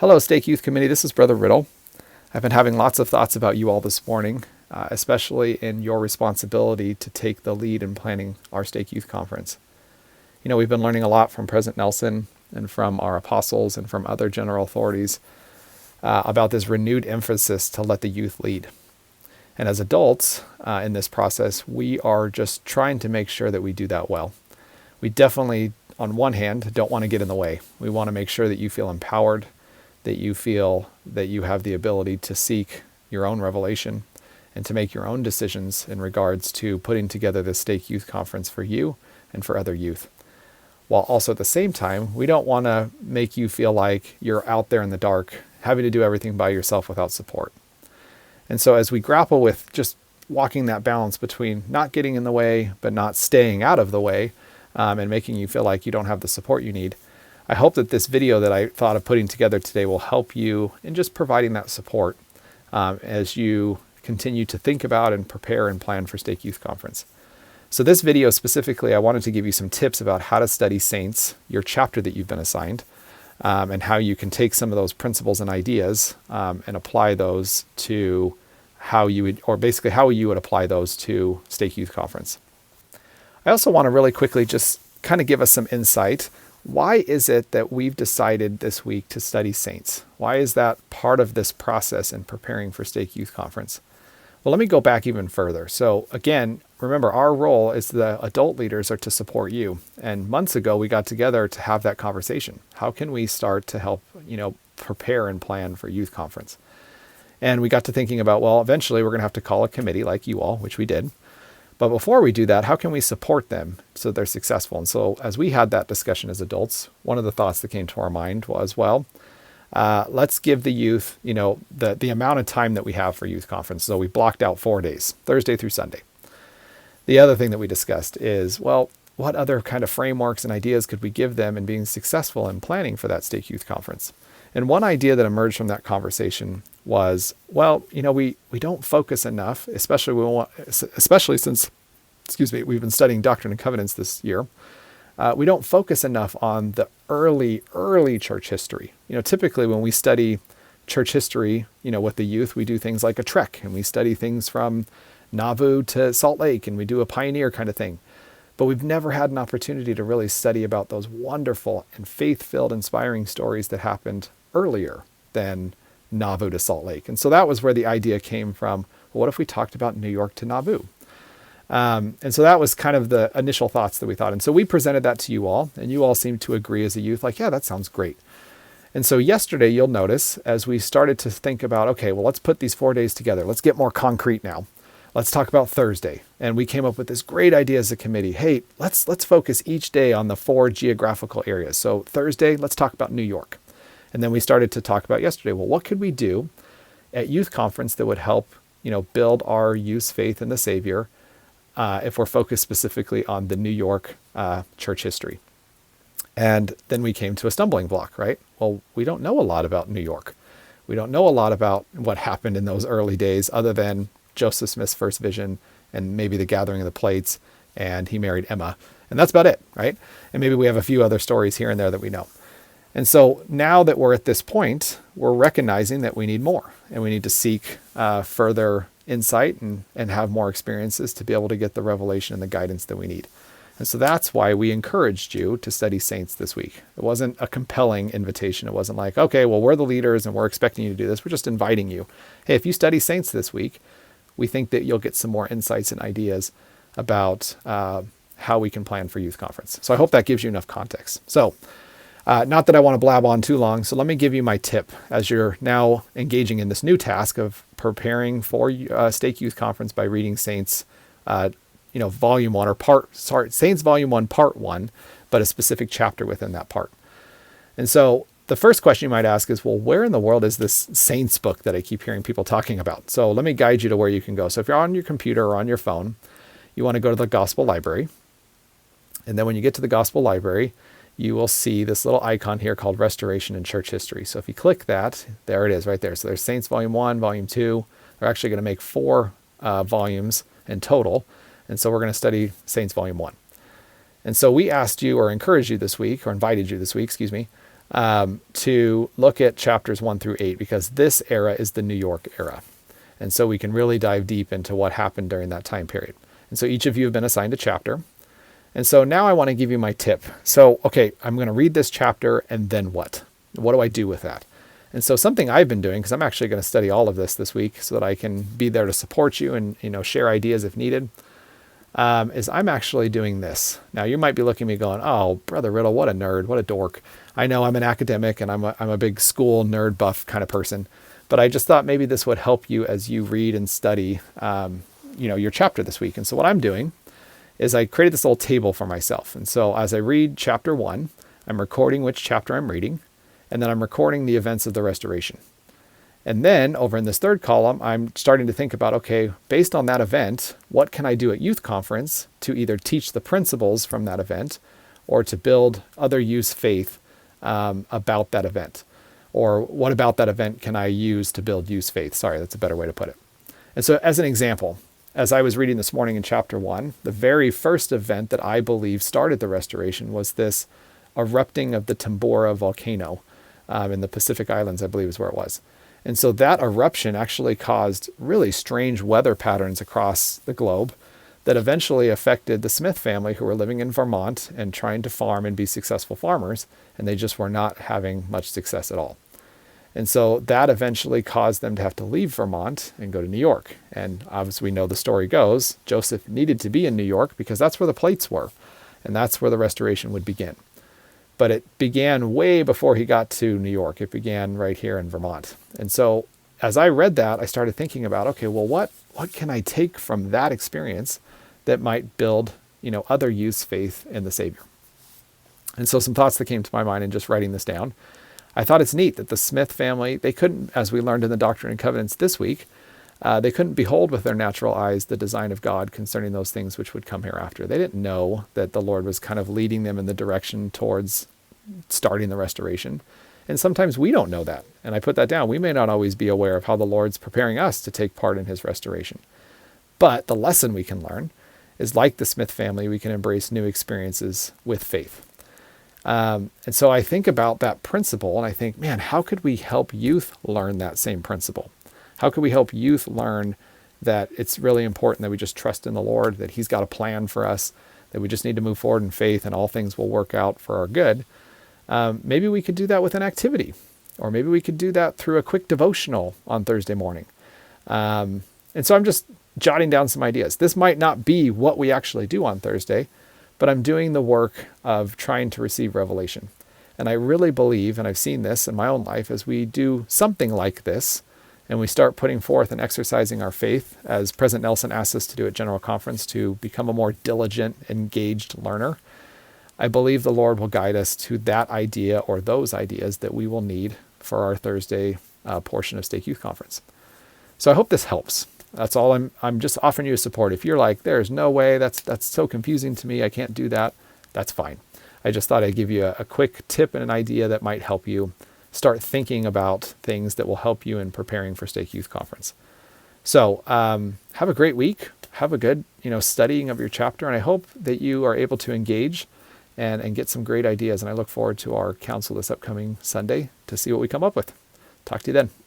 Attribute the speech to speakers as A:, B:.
A: Hello, Stake Youth Committee. This is Brother Riddle. I've been having lots of thoughts about you all this morning, especially in your responsibility to take the lead in planning our Stake Youth Conference. You know, we've been learning a lot from President Nelson and from our apostles and from other general authorities about this renewed emphasis to let the youth lead. And as adults in this process, we are just trying to make sure that we do that well. We definitely, on one hand, don't want to get in the way. We want to make sure that you feel empowered, that you feel that you have the ability to seek your own revelation and to make your own decisions in regards to putting together the Stake Youth Conference for you and for other youth. While also at the same time, we don't want to make you feel like you're out there in the dark, having to do everything by yourself without support. And so as we grapple with just walking that balance between not getting in the way, but not staying out of the way, and making you feel like you don't have the support you need, I hope that this video that I thought of putting together today will help you in just providing that support as you continue to think about and prepare and plan for Stake Youth Conference. So this video specifically, I wanted to give you some tips about how to study Saints, your chapter that you've been assigned, and how you can take some of those principles and ideas and apply those to how you would apply those to Stake Youth Conference. I also want to really quickly just kind of give us some insight. Why is it that we've decided this week to study Saints? Why is that part of this process in preparing for Stake Youth Conference? Well, let me go back even further. So again, remember, our role as the adult leaders are to support you. And months ago, we got together to have that conversation. How can we start to help, prepare and plan for youth conference? And we got to thinking about, well, eventually we're going to have to call a committee like you all, which we did. But before we do that, how can we support them so they're successful? And so as we had that discussion as adults, one of the thoughts that came to our mind was, let's give the youth, the amount of time that we have for youth conference. So we blocked out 4 days, Thursday through Sunday. The other thing that we discussed is, what other kind of frameworks and ideas could we give them in being successful in planning for that Stake Youth Conference? And one idea that emerged from that conversation was, we don't focus enough, especially since, we've been studying Doctrine and Covenants this year. We don't focus enough on the early church history. Typically when we study church history, with the youth, we do things like a trek, and we study things from Nauvoo to Salt Lake, and we do a pioneer kind of thing. But we've never had an opportunity to really study about those wonderful and faith-filled, inspiring stories that happened earlier than Nauvoo to Salt Lake. And so that was where the idea came from. Well, what if we talked about New York to Nauvoo? And so that was kind of the initial thoughts that we thought. And so we presented that to you all, and you all seemed to agree as a youth, yeah, that sounds great. And so yesterday, you'll notice, as we started to think about, okay, well, let's put these 4 days together. Let's get more concrete now. Let's talk about Thursday. And we came up with this great idea as a committee. Hey, let's focus each day on the 4 geographical areas. So Thursday, let's talk about New York. And then we started to talk about yesterday, well, what could we do at youth conference that would help, build our youth's faith in the Savior if we're focused specifically on the New York church history? And then we came to a stumbling block, right? Well, we don't know a lot about New York. We don't know a lot about what happened in those early days other than Joseph Smith's first vision and maybe the gathering of the plates, and he married Emma. And that's about it, right? And maybe we have a few other stories here and there that we know. And so now that we're at this point, we're recognizing that we need more, and we need to seek further insight and have more experiences to be able to get the revelation and the guidance that we need. And so that's why we encouraged you to study Saints this week. It wasn't a compelling invitation. It wasn't like, okay, well, we're the leaders and we're expecting you to do this. We're just inviting you. Hey, if you study Saints this week, we think that you'll get some more insights and ideas about how we can plan for youth conference. So I hope that gives you enough context. So not that I want to blab on too long, so let me give you my tip as you're now engaging in this new task of preparing for Stake Youth Conference by reading Saints, Volume 1 Saints Volume 1, Part 1, but a specific chapter within that part. And so the first question you might ask is, well, where in the world is this Saints book that I keep hearing people talking about? So let me guide you to where you can go. So if you're on your computer or on your phone, you want to go to the Gospel Library. And then when you get to the Gospel Library, you will see this little icon here called Restoration in Church History. So if you click that, there it is right there. So there's Saints Volume 1, Volume 2. They're actually going to make 4 volumes in total. And so we're going to study Saints Volume 1. And so we asked you, or encouraged you this week, or invited you this week, to look at chapters 1 through 8, because this era is the New York era. And so we can really dive deep into what happened during that time period. And so each of you have been assigned a chapter. And so now I want to give you my tip. So, okay, I'm going to read this chapter, and then what? What do I do with that? And so something I've been doing, because I'm actually going to study all of this week so that I can be there to support you and, share ideas if needed, is I'm actually doing this. Now, you might be looking at me going, oh, Brother Riddle, what a nerd, what a dork. I know I'm an academic and I'm a big school nerd buff kind of person, but I just thought maybe this would help you as you read and study, your chapter this week. And so what I'm doing is I created this little table for myself. And so as I read chapter 1, I'm recording which chapter I'm reading, and then I'm recording the events of the restoration. And then over in this third column, I'm starting to think about, okay, based on that event, what can I do at youth conference to either teach the principles from that event or to build other youth faith about that event? Or what about that event can I use to build youth faith? Sorry, that's a better way to put it. And so as an example, as I was reading this morning in chapter 1, the very first event that I believe started the restoration was this erupting of the Tambora volcano in the Pacific Islands, I believe is where it was. And so that eruption actually caused really strange weather patterns across the globe that eventually affected the Smith family, who were living in Vermont and trying to farm and be successful farmers, and they just were not having much success at all. And so that eventually caused them to have to leave Vermont and go to New York. And obviously we know the story goes, Joseph needed to be in New York because that's where the plates were, and that's where the restoration would begin. But it began way before he got to New York. It began right here in Vermont. And so as I read that, I started thinking about, okay, well, what can I take from that experience that might build, other youth's faith in the Savior? And so some thoughts that came to my mind in just writing this down. I thought it's neat that the Smith family, they couldn't, as we learned in the Doctrine and Covenants this week, they couldn't behold with their natural eyes the design of God concerning those things which would come hereafter. They didn't know that the Lord was kind of leading them in the direction towards starting the restoration. And sometimes we don't know that. And I put that down. We may not always be aware of how the Lord's preparing us to take part in his restoration. But the lesson we can learn is, like the Smith family, we can embrace new experiences with faith. And so I think about that principle and I think, man, how could we help youth learn that same principle? How could we help youth learn that it's really important that we just trust in the Lord, that he's got a plan for us, that we just need to move forward in faith and all things will work out for our good? Maybe we could do that with an activity, or maybe we could do that through a quick devotional on Thursday morning. And so I'm just jotting down some ideas. This might not be what we actually do on Thursday, but I'm doing the work of trying to receive revelation. And I really believe, and I've seen this in my own life, as we do something like this, and we start putting forth and exercising our faith, as President Nelson asked us to do at General Conference, to become a more diligent, engaged learner, I believe the Lord will guide us to that idea or those ideas that we will need for our Thursday portion of Stake Youth Conference. So I hope this helps. That's all. I'm just offering you support. If you're like, there's no way, that's so confusing to me, I can't do that, that's fine. I just thought I'd give you a quick tip and an idea that might help you start thinking about things that will help you in preparing for Stake Youth Conference. So have a great week. Have a good studying of your chapter, and I hope that you are able to engage and get some great ideas. And I look forward to our council this upcoming Sunday to see what we come up with. Talk to you then.